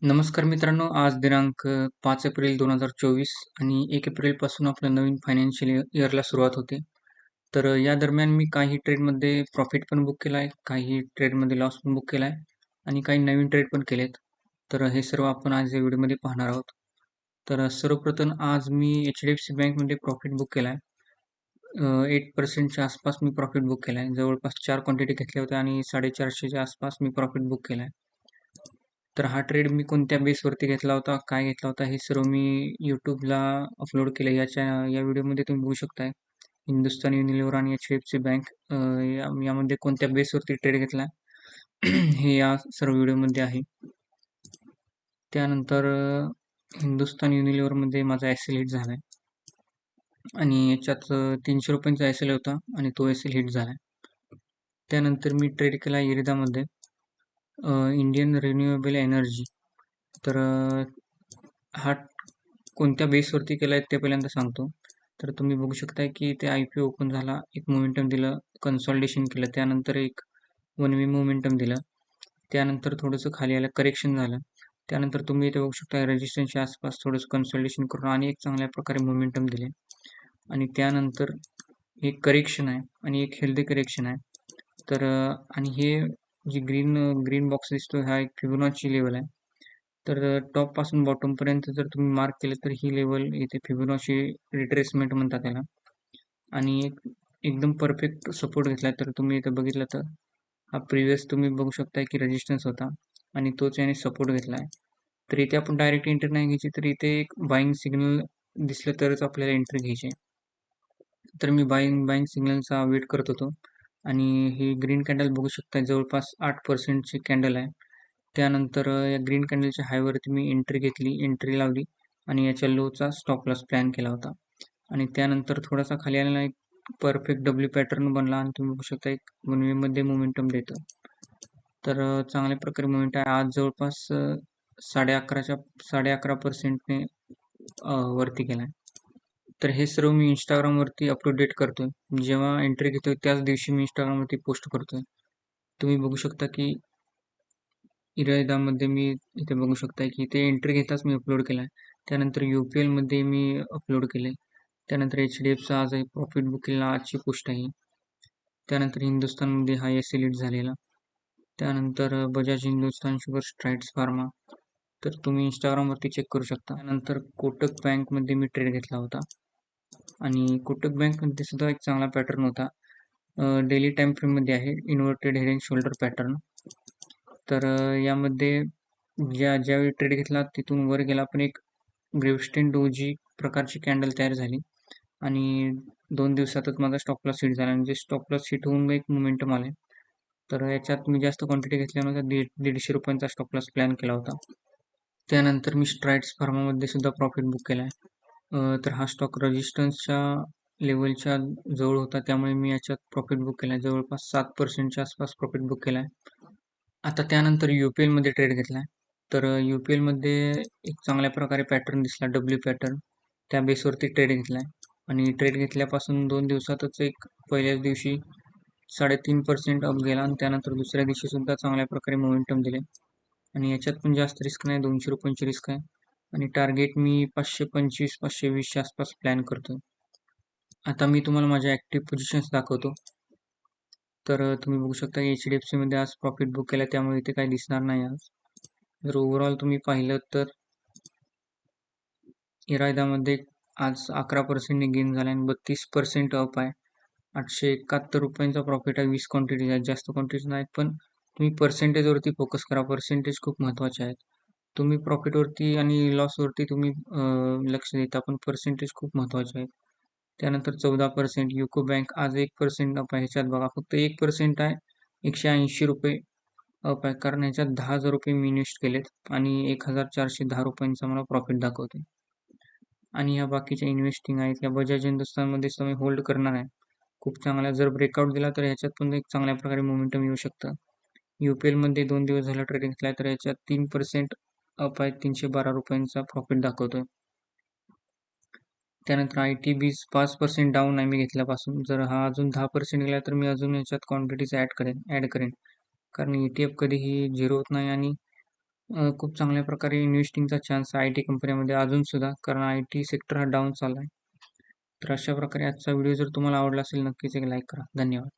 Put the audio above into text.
नमस्कार मित्रांनो, आज दिनांक 5 एप्रिल 2024 आणि 1 एप्रिलपासून आपलं नवीन फायनान्शियल इयरला सुरुवात होते. तर या दरम्यान मी काही ट्रेडमध्ये प्रॉफिट पण बुक केला आहे, काही ट्रेडमध्ये लॉस पण बुक केला आहे आणि काही नवीन ट्रेड पण केलेत. तर हे सर्व आपण आज या व्हिडिओमध्ये पाहणार आहोत. तर सर्वप्रथम आज मी HDFC बँकमध्ये प्रॉफिट बुक केला आहे. 8% आसपास मी प्रॉफिट बुक केला आहे. जवळपास 4 क्वांटिटी घेतल्या होत्या आणि 450च्या आसपास मी प्रॉफिट बुक केला आहे. तर हा ट्रेड मी कोणत्या बेसवरती घेतला होता, काय घेतला होता, हे सर्व मी YouTubeला अपलोड केलं. या व्हिडिओमध्ये तुम्ही बघू शकताय. हिंदुस्तान युनिलिव्हर आणि HDFC बँक यामध्ये कोणत्या बेसवरती ट्रेड घेतला हे या सर्व व्हिडिओमध्ये आहे. त्यानंतर हिंदुस्तान युनिलिव्हरमध्ये माझा SL हिट झाला आहे आणि याच्यात 300 रुपयांचा SL होता आणि तो SL हिट झाला आहे. त्यानंतर मी ट्रेड केला इरिदामध्ये इंडियन रिन्युएबल एनर्जी. तर हा कोणत्या बेसवरती केला आहे ते पहिल्यांदा सांगतो. तर तुम्ही बघू शकताय की ते IPO ओपन झाला, एक मोमेंटम दिलं, कन्सॉलिडेशन केलं, त्यानंतर एक 1 वे मोमेंटम दिलं, त्यानंतर थोडंसं खाली आलं, करेक्शन झालं, त्यानंतर तुम्ही इथे बघू शकता रेजिस्टन्सच्या आसपास थोडंसं कन्सॉलिडेशन करून आणि एक चांगल्या प्रकारे मोमेंटम दिले आणि त्यानंतर एक करेक्शन आहे आणि एक हेल्दी करेक्शन आहे. तर आणि हे जी ग्रीन बॉक्स दिसतो हा एक फिबोनाची लेवल आहे. तर टॉपपासून बॉटमपर्यंत जर तुम्ही मार्क केलं तर ही लेवल इथे फिबोनाची रिट्रेसमेंट म्हणतात त्याला आणि एकदम परफेक्ट सपोर्ट घेतला. तर तुम्ही इथे बघितलं तर हा प्रिव्हियस तुम्ही बघू शकता की रेजिस्टन्स होता आणि तोच याने सपोर्ट घेतला आहे. तर इथे आपण डायरेक्ट एंट्री नाही घ्यायची, तर इथे एक बाईंग सिग्नल दिसलं तरच आपल्याला एंट्री घ्यायची. तर मी बाईंग सिग्नलचा वेट करत होतो आणि ही ग्रीन कॅन्डल बघू शकता जवळपास 8%ची कॅन्डल आहे. त्यानंतर या ग्रीन कॅन्डलच्या हायवरती मी एंट्री लावली आणि याच्या लोचा स्टॉप लॉस प्लॅन केला होता आणि त्यानंतर थोडासा खाली आलेला एक परफेक्ट डब्ल्यू पॅटर्न बनला आणि तुम्ही बघू शकता एक 1 वे मध्ये मोमेंटम देतं. तर चांगल्या प्रकारे मोमेंट आहे. आज जवळपास 11.5%ने वरती गेला आहे. तर हे सर्व मी Instagramवरती अपडेट करतोय. जेव्हा एंट्री घेतोय त्याच दिवशी मी Instagramवरती पोस्ट करतोय. तुम्ही बघू शकता की इरायदामध्ये मी इथे बघू शकताय की इथे एंट्री घेताच मी अपलोड केला आहे. त्यानंतर UPL मध्ये मी अपलोड केले. त्यानंतर HDFC आज आहे प्रॉफिट बुक केलेला आजची पोस्ट आहे. त्यानंतर हिंदुस्थानमध्ये हा SL हिट झालेला. त्यानंतर Bajaj Hindustan sugar strides pharma. तर तुम्ही Instagramवरती चेक करू शकता. त्यानंतर कोटक बँकमध्ये मी ट्रेड घेतला होता आणि कोटक बँकमध्ये सुद्धा एक चांगला पॅटर्न होता. डेली टाइम फ्रेममध्ये आहे inverted head and shoulder pattern. तर यामध्ये ज्यावेळी ट्रेड घेतला तिथून वर गेला पण एक ग्रेव्हस्टेन डोजी प्रकारची कॅन्डल तयार झाली आणि 2 दिवसातच माझा स्टॉप लॉस हिट झाला. म्हणजे स्टॉप लॉस हिट होऊन एक मोमेंटम आले. तर याच्यात मी जास्त क्वांटिटी घेतल्या नव्हत्या. 150 रुपयांचा स्टॉप लॉस प्लॅन केला होता. त्यानंतर मी स्ट्राइड्स फार्मामध्ये सुद्धा प्रॉफिट बुक केला आहे. तर हा स्टॉक रेजिस्टन्सच्या लेवलच्या जवळ होता, त्यामुळे मी याच्यात प्रॉफिट बुक केला आहे. जवळपास 7%च्या आसपास प्रॉफिट बुक केला आहे. आता त्यानंतर UPL मध्ये ट्रेड घेतला आहे. तर UPL मध्ये एक चांगल्या प्रकारे पॅटर्न दिसला, डब्ल्यू पॅटर्न. त्या बेसवरती ट्रेड घेतला आहे आणि ट्रेड घेतल्यापासून 2 दिवसातच एक पहिल्याच दिवशी 3.5% अप गेला आणि त्यानंतर दुसऱ्या दिवशी सुद्धा चांगल्या प्रकारे मोमेंटम दिले आणि याच्यात पण जास्त रिस्क नाही, 200 रुपयांची रिस्क आहे आणि टार्गेट मी 525 520च्या आसपास प्लॅन करतो. आता मी तुम्हाला माझ्या ॲक्टिव्ह पोझिशन्स दाखवतो. तर तुम्ही बघू शकता की HDFC मध्ये आज प्रॉफिट बुक केला, त्यामुळे इथे काही दिसणार नाही आज. जर ओव्हरऑल तुम्ही पाहिलं तर इरायदामध्ये आज 11% गेन झाला आणि 32% अप आहे. 871 रुपयांचा प्रॉफिट आहे. 20 क्वांटिटीज आहेत, जास्त क्वांटिटीज नाहीत, पण तुम्ही पर्सेंटेजवरती फोकस करा. पर्सेंटेज खूप महत्त्वाचे आहेत. तुम्ही प्रॉफिटवरती आणि लॉसवरती तुम्ही लक्ष देता, पण पर्सेंटेज खूप महत्त्वाचे आहेत. त्यानंतर 14% युको बँक आज 1% अप आहे. ह्याच्यात बघा फक्त 1% आहे, 180 रुपये अप आहे, कारण ह्याच्यात 10,000 रुपये मी इन्व्हेस्ट केलेत आणि 1,410 रुपयांचा मला प्रॉफिट दाखवते. आणि ह्या बाकीच्या इन्व्हेस्टिंग आहेत. या बजाज हिंदुस्थानमध्येच तुम्ही होल्ड करणार आहे. खूप चांगला जर ब्रेकआउट दिला तर ह्याच्यात पण एक चांगल्या प्रकारे मोमेंटम येऊ शकतं. UPL मध्ये 2 दिवस झाला ट्रेडिंग घेतलाय, तर याच्यात 3% अप आहे, 312 रुपयांचा प्रॉफिट दाखवतोय. त्यानंतर ITBs 5% डाऊन आहे मी घेतल्यापासून. जर हा अजून 10% गेला तर मी अजून याच्यात क्वांटिटीज ॲड करेन. कारण ETF कधीही झिरो होत नाही आणि खूप चांगल्या प्रकारे इन्व्हेस्टिंगचा चान्स आहे आय-टी कंपन्यांमध्ये अजूनसुद्धा, कारण आय-टी सेक्टर हा डाऊन चालला आहे. तर अशा प्रकारे आजचा व्हिडिओ जर तुम्हाला आवडला असेल, नक्कीच एक लाईक करा. धन्यवाद.